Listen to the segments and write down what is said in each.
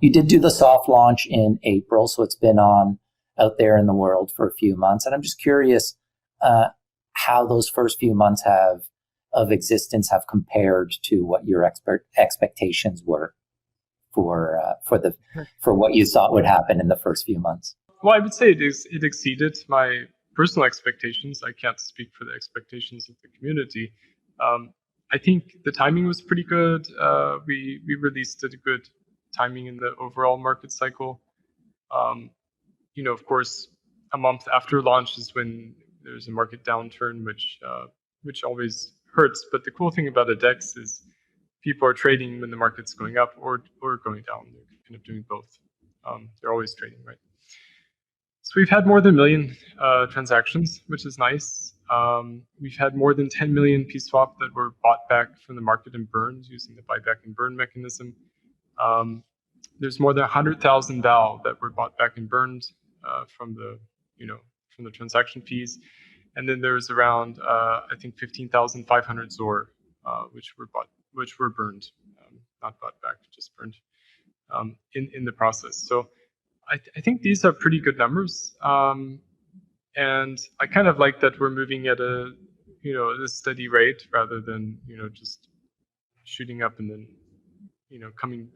You did do the soft launch in April, so it's been out there in the world for a few months. And I'm just curious how those first few months of existence have compared to what your expectations were for what you thought would happen in the first few months. Well, I would say it exceeded my personal expectations. I can't speak for the expectations of the community. I think the timing was pretty good. We released at a good timing in the overall market cycle. Of course, a month after launch is when there's a market downturn, which always hurts. But the cool thing about a DEX is people are trading when the market's going up or going down. They're kind of doing both. They're always trading, right? So we've had more than 1 million transactions, which is nice. We've had more than 10 million PSwap that were bought back from the market and burned using the buyback and burn mechanism. There's more than 100,000 DAO that were bought back and burned from the transaction fees, and then there's around I think 15,500 ZOR which were burned, not bought back, just burned in the process. So I think these are pretty good numbers, and I kind of like that we're moving at a steady rate rather than just shooting up and then coming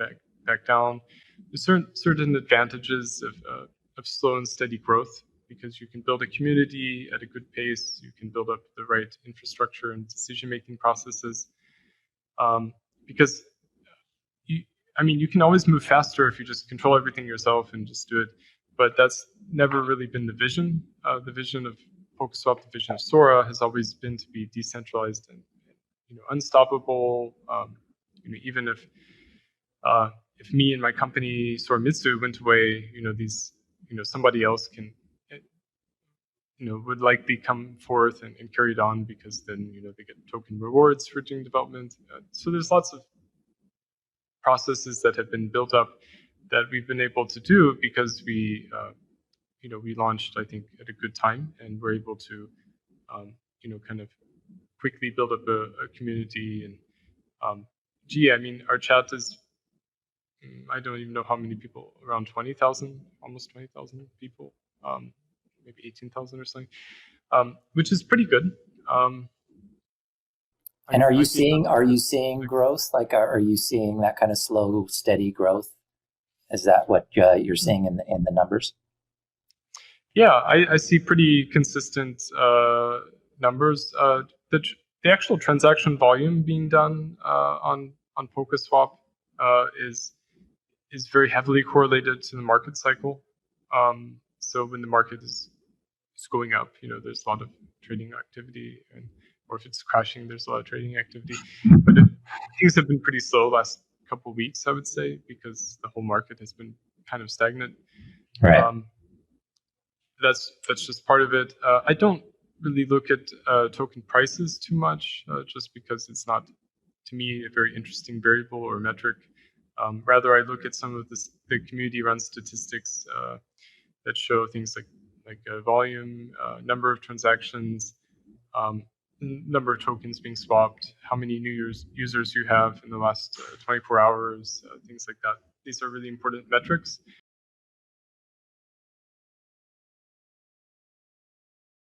back down. There's certain advantages of slow and steady growth, because you can build a community at a good pace. You can build up the right infrastructure and decision-making processes. Because you can always move faster if you just control everything yourself and just do it. But that's never really been the vision. The vision of Polkaswap, the vision of SORA, has always been to be decentralized and unstoppable. Even if me and my company SORAmitsu went away, somebody else can would likely come forth and carry it on, because then they get token rewards for doing development. So there's lots of processes that have been built up that we've been able to do because we launched, I think, at a good time, and we're able to kind of quickly build up a community. And our chat is, I don't even know how many people, around 20,000, almost 20,000 people, maybe 18,000 or something, which is pretty good. And are you seeing growth? Like, are you seeing that kind of slow, steady growth? Is that what you're seeing in the numbers? Yeah, I see pretty consistent numbers. The actual transaction volume being done on Polkaswap is very heavily correlated to the market cycle. So when the market is going up, there's a lot of trading activity, or if it's crashing, there's a lot of trading activity. But things have been pretty slow last couple of weeks, I would say, because the whole market has been kind of stagnant. Right. That's just part of it. I don't really look at token prices too much, just because it's not, to me, a very interesting variable or metric. Rather, I look at some of the community-run statistics that show things like volume, number of transactions, number of tokens being swapped, how many new users you have in the last 24 hours, things like that. These are really important metrics.